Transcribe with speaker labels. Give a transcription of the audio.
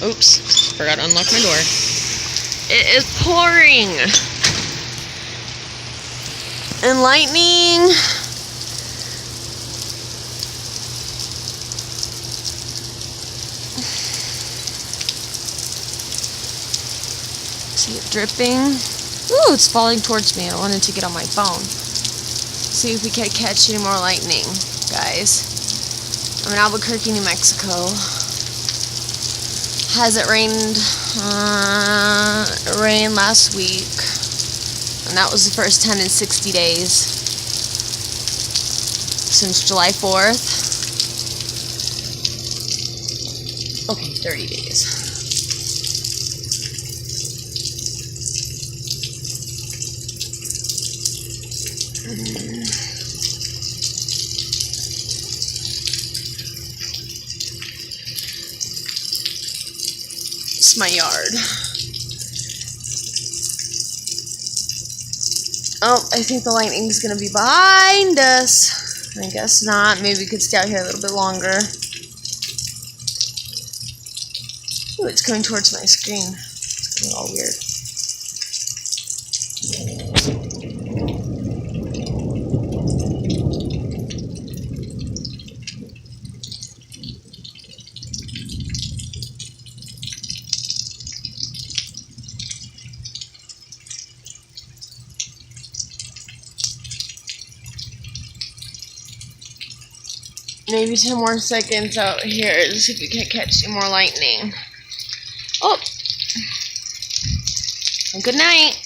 Speaker 1: Oops, forgot to unlock my door. It is pouring. And lightning. See it dripping. Ooh, it's falling towards me. I wanted to get on my phone. See if we can catch any more lightning, guys. I'm in Albuquerque, New Mexico. Has it rained? It rained last week. And that was the first time in 60 days. Since July 4th. Okay, 30 days. It's my yard. Oh, I think the lightning's gonna be behind us. I guess not. Maybe we could stay out here a little bit longer. Ooh, it's coming towards my screen. It's getting all weird. Maybe 10 more seconds out here to see if we can catch any more lightning. Oh! Good night.